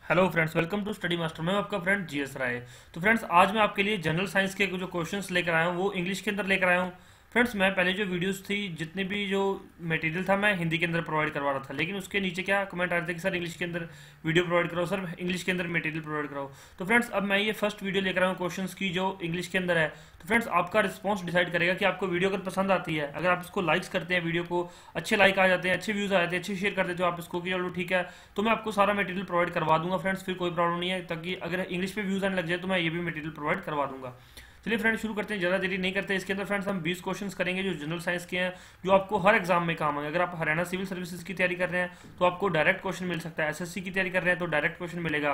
Hello friends, welcome to study master. मैं आपका friend GS राय। तो फ्रेंड्स, आज मैं आपके लिए जनरल साइंस के जो क्वेश्चंस लेकर आया हूँ वो इंग्लिश के अंदर लेकर आया हूँ। फ्रेंड्स, मैं पहले जो वीडियोस थी, जितने भी जो मटेरियल था, मैं हिंदी के अंदर प्रोवाइड करवा रहा था, लेकिन उसके नीचे क्या कमेंट आ रहे थे कि सर इंग्लिश के अंदर वीडियो प्रोवाइड कराओ, सर इंग्लिश के अंदर मटेरियल प्रोवाइड कराओ। तो फ्रेंड्स, अब मैं ये फर्स्ट वीडियो लेकर आया हूँ क्वेश्चंस की जो इंग्लिश के अंदर है। तो फ्रेंड्स, आपका रिस्पॉन्स डिसाइड करेगा कि आपको वीडियो अगर पसंद आती है, अगर आप इसको लाइक्स करते हैं, वीडियो को अच्छे लाइक आ जाते हैं, अच्छे व्यूज आ जाते हैं, अच्छे शेयर कर देते हो आप इसको कि चलो ठीक है, तो मैं आपको सारा मटेरियल प्रोवाइड करवा दूंगा फ्रेंड्स, फिर कोई प्रॉब्लम नहीं है। ताकि अगर इंग्लिश पे व्यूज आने लग जाए तो मैं ये भी मटेरियल प्रोवाइड करवा दूंगा। चलिए फ्रेंड्स, शुरू करते हैं, ज़्यादा देरी नहीं करते। इसके अंदर फ्रेंड्स हम 20 क्वेश्चंस करेंगे जो जनरल साइंस के हैं, जो आपको हर एग्जाम में काम आएंगे। अगर आप हरियाणा सिविल सर्विसेज की तैयारी कर रहे हैं तो आपको डायरेक्ट क्वेश्चन मिल सकता है, एसएससी की तैयारी कर रहे हैं तो डायरेक्ट क्वेश्चन मिलेगा,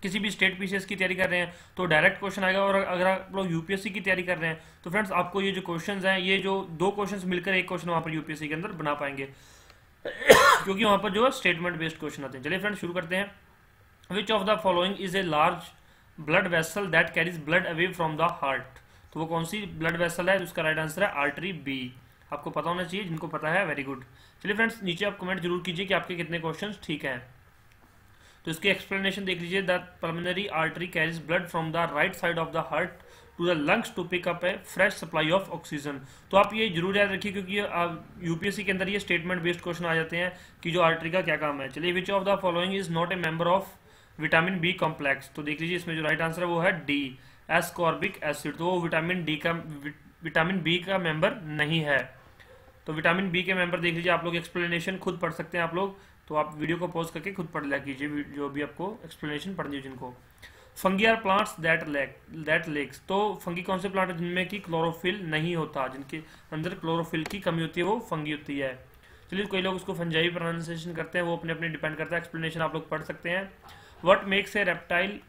किसी भी स्टेट पीसीएस की तैयारी कर रहे हैं तो डायरेक्ट क्वेश्चन आएगा, और अगर आप लोग यूपीएससी की तैयारी कर रहे हैं तो फ्रेंड्स आपको ये जो क्वेश्चंस हैं, ये जो दो क्वेश्चंस मिलकर एक क्वेश्चन वहां पर यूपीएससी के अंदर बना पाएंगे क्योंकि वहां पर जो है स्टेटमेंट बेस्ड क्वेश्चन आते हैं। चलिए फ्रेंड्स, शुरू करते हैं। विच of the following is a large blood vessel that carries blood away from the heart? तो वो कौन सी ब्लड वेसल है? उसका राइट आंसर है आर्टरी बी। आपको पता होना चाहिए, जिनको पता है वेरी गुड। चलिए फ्रेंड्स, नीचे आप कमेंट जरूर कीजिए कि आपके कितने क्वेश्चंस ठीक हैं। तो इसकी एक्सप्लेनेशन देख लीजिए। The pulmonary artery carries blood from the right side of the heart to the lungs to pick up a fresh supply of oxygen. तो आप ये जरूर याद रखिए, क्योंकि यूपीएससी के अंदर ये स्टेटमेंट बेस्ड क्वेश्चन आ जाते हैं कि जो आर्टरी का क्या काम है। चलिए, which of the following is not a member of vitamin B complex? तो देख लीजिए, इसमें जो राइट आंसर है वो है डी, एस्कॉर्बिक एसिड। तो वो विटामिन बी का मेंबर नहीं है। तो विटामिन बी के मेंबर देख लीजिए, आप लोग एक्सप्लेनेशन खुद पढ़ सकते हैं आप लोग, तो आप वीडियो को पॉज करके खुद पढ़ लिया कीजिए जो भी आपको एक्सप्लेनेशन पढ़नी हो जिनको। Fungi are plants that lacks. तो फंगी कौन से प्लांट है जिनमें की क्लोरोफिल नहीं होता, जिनके अंदर क्लोरोफिल की कमी होती है, वो फंगी होती है। चलिए, कोई लोग उसको फंजाई प्रोनाउंसिएशन करते हैं, वो अपने अपने डिपेंड करता है। एक्सप्लेनेशन आप लोग पढ़ सकते हैं। What makes a reptile?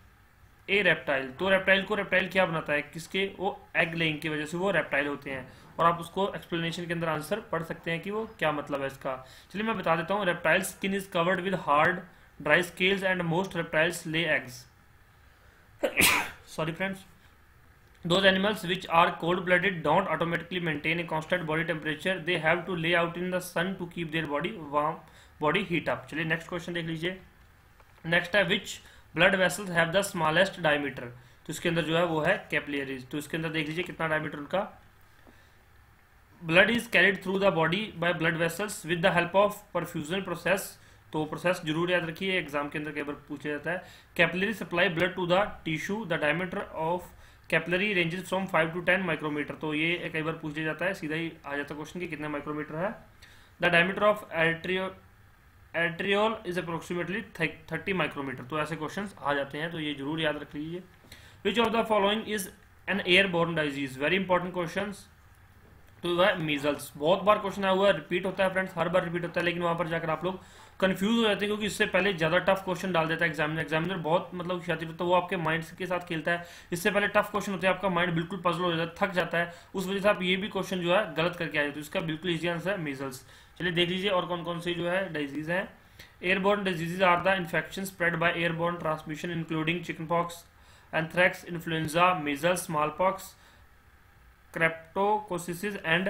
तो रेप्टाइल को रेप्टाइल क्या बनाता है, किसके? वो एग लेइंग की वजह से वो रेप्टाइल होते हैं, और आप उसको एक्सप्लेनेशन के अंदर आंसर पढ़ सकते हैं कि वो क्या मतलब है इसका। चलिए, मैं बता देता हूँ। Reptile skin is covered with hard dry scales and most reptiles lay eggs. Sorry friends, those animals which are cold blooded don't automatically maintain a constant body temperature, they have to lay out in the sun to keep their body warm, body heat up। चलिए next question देख लीजिए। Next है, which blood vessels have the smallest diameter? तो इसके अंदर जो है वो है कैपिलरीज। तो इसके अंदर देख लीजिए कितना डायमीटर उनका। Blood is carried through the body by blood vessels with the help of perfusion process. तो प्रोसेस जरूर याद रखिए, एग्जाम के अंदर कई बार पूछा जाता है। Capillary supply blood to the tissue, the diameter of capillary ranges from 5 to 10 micrometre. तो ये कई बार पूछा जाता है, सीधा ही आ जाता है क्वेश्चन कि कितने माइक्रोमीटर है। The diameter of arteriole is approximately 30 micrometre. तो ऐसे क्वेश्चंस आ जाते हैं, तो ये जरूर याद रख लीजिए। विच of the following is an airborne disease? Very important question. तो वह मीजल्स, बहुत बार क्वेश्चन आया हुआ है, रिपीट होता है फ्रेंड्स, हर बार रिपीट होता है, लेकिन वहां पर जाकर आप लोग कंफ्यूज हो जाते हैं, क्योंकि इससे पहले ज्यादा टफ क्वेश्चन डाल देता है एग्जामिनर बहुत मतलब शातिर होता है, वो आपके माइंड के साथ खेलता है। इससे पहले टफ क्वेश्चन होते हैं, आपका माइंड बिल्कुल पजल हो जाता है, थक जाता है, उस वजह से आप ये भी क्वेश्चन जो है गलत करके आए। तो इसका बिल्कुल इजी आंसर है मीजल्स। चलिए देख लीजिए और कौन कौन से जो है डिजीज है। Airborne diseases are the infection spread by airborne transmission including chicken pox, anthrax, influenza, measles, small pox, cryptococcosis and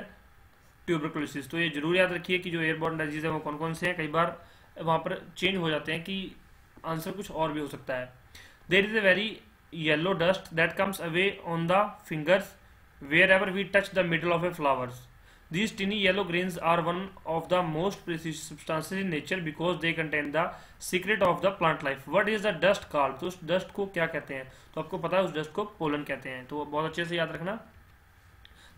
tuberculosis. तो ये जरूर याद रखिए कि जो एयरबोर्न डिजीज है वो कौन कौन से हैं। कई बार वहां पर चेंज हो जाते हैं कि आंसर कुछ और भी हो सकता है। There is a very yellow dust that comes away on the fingers wherever we touch the middle of a flowers. These tiny yellow grains are one of the most precious substances in nature because they contain the secret of the plant life. What is the dust called? तो उस dust को क्या कहते हैं? तो आपको पता है उस डस्ट को पोलन कहते हैं, तो बहुत अच्छे से याद रखना।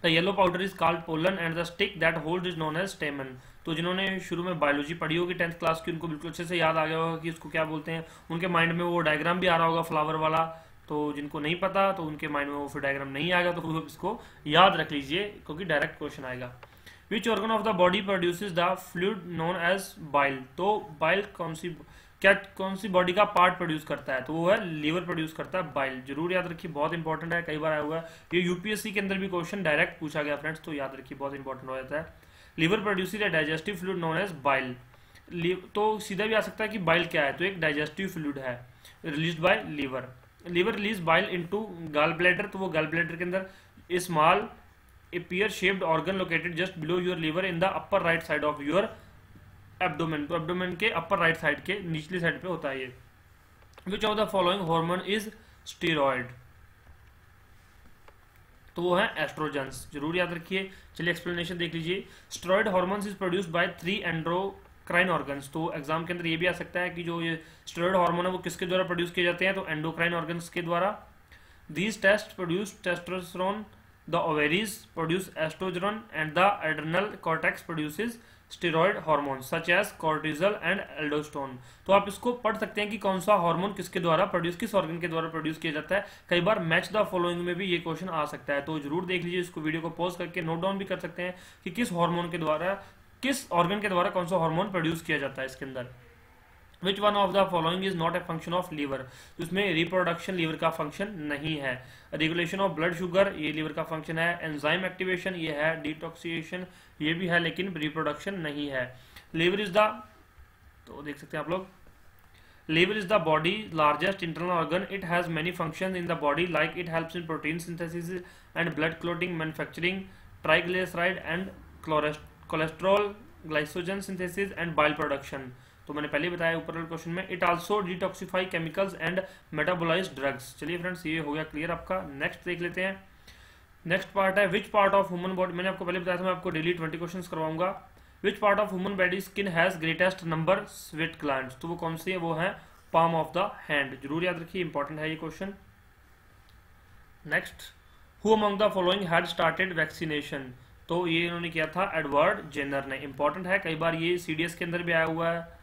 The yellow powder is called pollen and the stick that hold is known as stamen. तो जिन्होंने शुरू में बायोलॉजी पढ़ी होगी 10th क्लास की, उनको बिल्कुल अच्छे से याद आ गया होगा कि उसको क्या बोलते हैं, उनके माइंड में वो डायग्राम भी आ रहा होगा फ्लावर वाला। तो जिनको नहीं पता तो उनके माइंड में वो फिर डायग्राम नहीं आएगा, तो फिर इसको याद रख लीजिए क्योंकि डायरेक्ट क्वेश्चन आएगा। Which organ of the body produces the fluid known as bile? तो बाइल कौन सी बॉडी का पार्ट प्रोड्यूस करता है? तो वो है लीवर प्रोड्यूस करता है बाइल। जरूर याद रखिए, बहुत इंपॉर्टेंट है, कई बार आया हुआ है ये यूपीएससी के अंदर भी क्वेश्चन डायरेक्ट पूछा गया फ्रेंड्स, तो याद रखिए बहुत इंपॉर्टेंट हो जाता है। Liver produces a digestive fluid known as bile. तो सीधा भी आ सकता है कि बाइल क्या है, तो एक डाइजेस्टिव फ्लूइड है release by liver. Liver release bile into gall bladder. तो वो गॉल ब्लैडर के अंदर small a pear shaped organ located just below your liver in the upper right side of your abdomen. तो abdomen के upper right side के निचली side पे होता है ये। विच of the following hormone is steroid? तो वो है एस्ट्रोजेंस, जरूर याद रखिए। चलिए एक्सप्लेनेशन देख लीजिए। Steroid hormones is produced by 3 endocrine organs. तो एग्जाम के अंदर ये भी आ सकता है कि जो ये स्टेरॉयड हार्मोन है वो किसके द्वारा प्रोड्यूस किए जाते हैं? तो एंडोक्राइन ऑर्गन्स के द्वारा। These tests produce testosterone, the ovaries produce estrogen, and the adrenal cortex produces steroid hormones such as cortisol and aldosterone। तो आप इसको पढ़ सकते हैं कि कौन सा हार्मोन किसके द्वारा प्रोड्यूस, किस ऑर्गन के द्वारा प्रोड्यूस किया जाता है। कई बार मैच द फॉलोइंग में भी ये क्वेश्चन आ सकता है, तो जरूर देख लीजिए इसको, वीडियो को पॉज करके नोट डाउन भी कर सकते हैं कि किस हार्मोन के द्वारा, किस ऑर्गन के द्वारा कौन सा हार्मोन प्रोड्यूस किया जाता है इसके अंदर। Which one of the following is not a function of liver? तो इसमें रिप्रोडक्शन लीवर का फंक्शन नहीं है। रेगुलेशन ऑफ ब्लड शुगर, ये लीवर का फंक्शन है। एंजाइम एक्टिवेशन, ये है। डिटॉक्सिएशन, ये भी है, लेकिन रिप्रोडक्शन नहीं है। लीवर इज द, तो देख सकते हैं आप लोग, liver is the body largest internal organ. It has many function in the body, like it helps in protein synthesis and blood clotting, manufacturing triglyceride and cholesterol, glycogen synthesis and bile production. तो मैंने पहले बताया ऊपर वाले question में। It also detoxify chemicals and metabolize drugs. चलिए friends, ये हो गया क्लियर आपका। नेक्स्ट देख लेते हैं। नेक्स्ट पार्ट है which part of human body. मैंने आपको पहले बताया था मैं आपको डेली 20 क्वेश्चन करवाऊंगा। Which part of human body skin has greatest number sweat glands? तो वो कौन सी है? वो है पाम ऑफ द हैंड, जरूर याद रखिए, इंपॉर्टेंट है ये question. Next, who among the following had started vaccination? तो ये इन्होंने किया था एडवर्ड जेनर ने। इंपॉर्टेंट है, कई बार ये सीडीएस के अंदर भी आया हुआ है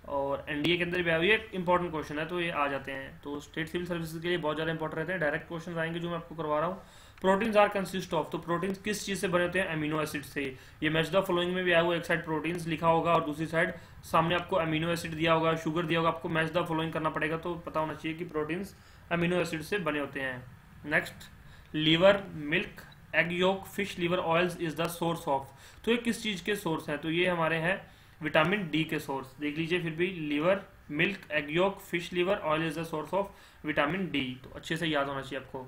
और एनडीए के अंदर भी आया हुआ है। ये इंपॉर्टेंट क्वेश्चन है, तो ये आ जाते हैं। तो स्टेट सिविल सर्विसेज के लिए बहुत ज़्यादा इंपॉर्टेंट रहते हैं। डायरेक्ट क्वेश्चन आएंगे जो मैं आपको करवा रहा हूँ। प्रोटीन्स आर कंसिस्ट ऑफ, तो प्रोटीन्स किस चीज़ से बने होते हैं? अमीनो एसिड से। ये मैच द फॉलोइंग में भी आया हुआ, एक साइड प्रोटीन्स लिखा होगा और दूसरी साइड सामने आपको अमीनो एसिड दिया होगा, शुगर दिया होगा। आपको मैच द फॉलोइंग करना पड़ेगा, तो पता होना चाहिए कि प्रोटीन्स अमीनो एसिड से बने होते हैं। Next, liver, milk, egg yolk, fish liver oils is the source of. तो ये किस चीज़ के सोर्स हैं? तो ये हमारे हैं विटामिन डी के सोर्स। देख लीजिए फिर भी, liver, milk, egg yolk, fish liver oil is the source of vitamin D. तो अच्छे से याद होना चाहिए आपको।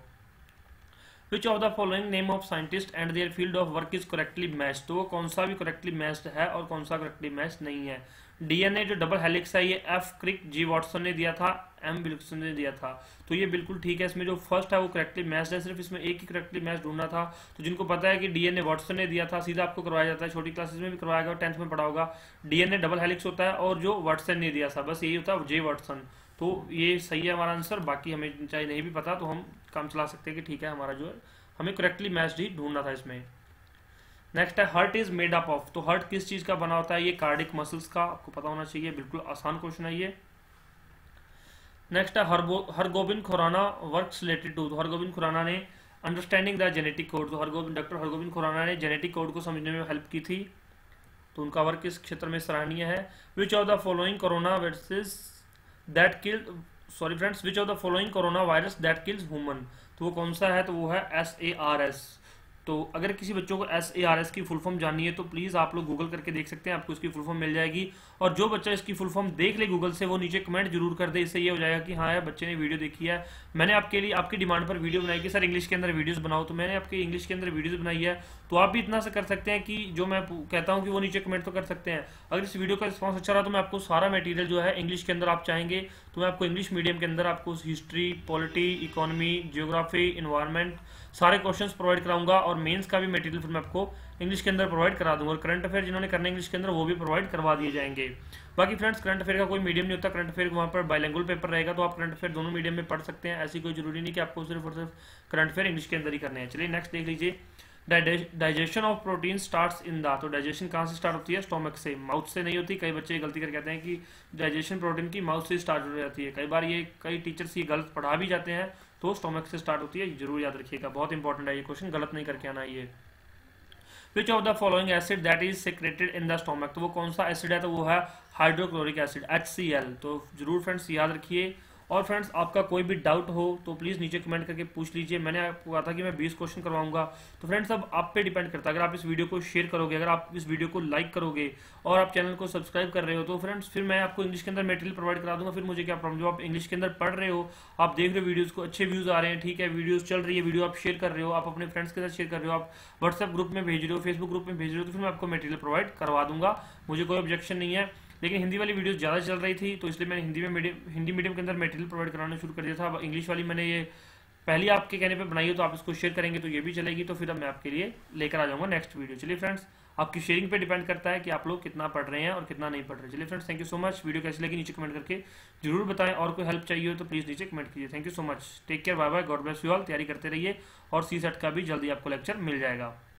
Which of the following name of scientist and their field of work is correctly matched? तो वो कौन सा भी करेक्टली मैच्ड है और कौन सा करेक्टली मैच्ड नहीं है? डीएनए जो डबल हेलिक्स है, ये एफ क्रिक, जी वाटसन ने दिया था, एम विल्सन ने दिया था। तो ये बिल्कुल ठीक है। इसमें जो फर्स्ट है वो करेक्टली मैच्ड है, सिर्फ इसमें एक ही करेक्टली मैच ढूंढना था। तो जिनको पता है कि डीएनए वाटसन ने दिया था, सीधा आपको करवाया जाता है, छोटी क्लासेस में भी करवाया गया, 10th में पढ़ा होगा। डीएनए डबल हेलिक्स होता है और जो वाटसन ने दिया था बस यही होता है, जे वाटसन। तो ये सही है हमारा आंसर। बाकी हमें चाहे नहीं भी पता तो हम काम चला सकते हैं कि ठीक है, हमारा जो है हमें करेक्टली मैच्ड ही ढूंढना था इसमें। नेक्स्ट है heart is made up of. तो हार्ट किस चीज का बना होता है? ये कार्डिक मसल्स का, आपको पता होना चाहिए, बिल्कुल आसान क्वेश्चन है ये। नेक्स्ट है Hargobind Khurana works related to. तो हरगोबिंद खुराना ने अंडरस्टैंडिंग द जेनेटिक कोड, तो डॉक्टर हरगोबिंद खुराना ने जेनेटिक कोड को समझने में हेल्प की थी, तो उनका वर्क इस क्षेत्र में सराहनीय है। विच of the following corona virus that kill, sorry friends, which of the following corona virus that kills human? तो वो कौन सा है? तो वो है SARS। तो अगर किसी बच्चों को SARS की फुल फॉर्म जाननी है तो प्लीज़ आप लोग गूगल करके देख सकते हैं, आपको इसकी फुल फॉर्म मिल जाएगी। और जो बच्चा इसकी फुल फॉर्म देख ले गूगल से, वो नीचे कमेंट जरूर कर दे, इससे ये हो जाएगा कि हाँ यार बच्चे ने वीडियो देखी है। मैंने आपके लिए आपकी डिमांड पर वीडियो बनाई कि सर इंग्लिश के अंदर वीडियोस बनाओ, तो मैंने आपके इंग्लिश के अंदर वीडियोस बनाई है। तो आप भी इतना से कर सकते हैं कि जो मैं कहता हूँ कि वो नीचे कमेंट तो कर सकते हैं। अगर इस वीडियो का रिस्पॉन्स अच्छा रहा तो मैं आपको सारा मटेरियल जो है इंग्लिश के अंदर आप चाहेंगे तो मैं आपको इंग्लिश मीडियम के अंदर आपको history, polity, economy, geography, environment सारे क्वेश्चंस प्रोवाइड कराऊंगा और मेंस का भी मटेरियल फिर मैं आपको इंग्लिश के अंदर प्रोवाइड करा दूंगा। और करंट अफेयर जिन्होंने करने इंग्लिश के अंदर वो भी प्रोवाइड करवा दिए जाएंगे। बाकी फ्रेंड्स, करंट अफेयर का कोई मीडियम नहीं होता, करंट अफेयर वहाँ पर बाइलिंगुअल पेपर रहेगा, तो आप करंट अफेयर दोनों मीडियम में पढ़ सकते हैं। ऐसी कोई जरूरी नहीं कि आपको सिर्फ और सिर्फ करंट अफेयर इंग्लिश के अंदर ही करने हैं। चलिए नेक्स्ट देख लीजिए। Digestion of protein starts in the. तो डाइजेशन कहाँ से स्टार्ट होती है? स्टोमक से, माउथ से नहीं होती। कई बच्चे गलती कर कहते हैं कि डाइजेशन प्रोटीन की माउथ से स्टार्ट हो जाती है। कई बार ये कई टीचर्स ये गलत पढ़ा भी जाते हैं, तो स्टोमक से स्टार्ट होती है, जरूर याद रखिएगा, बहुत इंपॉर्टेंट है ये क्वेश्चन, गलत नहीं करके आना ये। विच of the following acid that is secreted in the stomach? तो वो कौन सा एसिड है? तो वो है हाइड्रोक्लोरिक एसिड, HCl। तो जरूर फ्रेंड्स याद रखिए। और फ्रेंड्स आपका कोई भी डाउट हो तो प्लीज़ नीचे कमेंट करके पूछ लीजिए। मैंने आपको कहा था कि मैं 20 क्वेश्चन करवाऊंगा, तो फ्रेंड्स अब आप पे डिपेंड करता है। अगर आप इस वीडियो को शेयर करोगे, अगर आप इस वीडियो को लाइक करोगे और आप चैनल को सब्सक्राइब कर रहे हो, तो फ्रेंड्स फिर मैं आपको इंग्लिश के अंदर मटेरियल प्रोवाइड करा दूंगा। फिर मुझे क्या प्रॉब्लम? जो आप इंग्लिश के अंदर पढ़ रहे हो, आप देख रहे हो वीडियोज़ को, अच्छे व्यूज़ आ रहे हैं, ठीक है, वीडियोज़ चल रही है, वीडियो आप शेयर कर रहे हो, आप अपने फ्रेंड्स के साथ शेयर कर रहे हो, आप व्हाट्सएप ग्रुप में भेज रहे हो, फेसबुक ग्रुप में भेज रहे हो, तो फिर मैं आपको मटेरियल प्रोवाइड करवा दूंगा, मुझे कोई ऑब्जेक्शन नहीं है। लेकिन हिंदी वाली वीडियोस ज़्यादा चल रही थी, तो इसलिए मैंने हिंदी मीडियम के अंदर मटेरियल प्रोवाइड कराना शुरू कर दिया था। अब इंग्लिश वाली मैंने ये पहले आपके कहने पे बनाई हो, तो आप इसको शेयर करेंगे तो ये भी चलेगी, तो फिर अब मैं आपके लिए लेकर आ जाऊँगा नेक्स्ट वीडियो। चलिए फ्रेंड्स, आपकी शेयरिंग पे डिपेंड करता है कि आप लोग कितना पढ़ रहे हैं और कितना नहीं पढ़ रहे। चलिए friends, thank you so much. Video कैसी लगी नीचे कमेंट करके जरूर बताएं, और कोई हेल्प चाहिए हो तो प्लीज़ नीचे कमेंट कीजिए। Thank you so much, take care, bye bye, God bless you all. तैयारी करते रहिए और सी सेट का भी जल्दी आपको लेक्चर मिल जाएगा।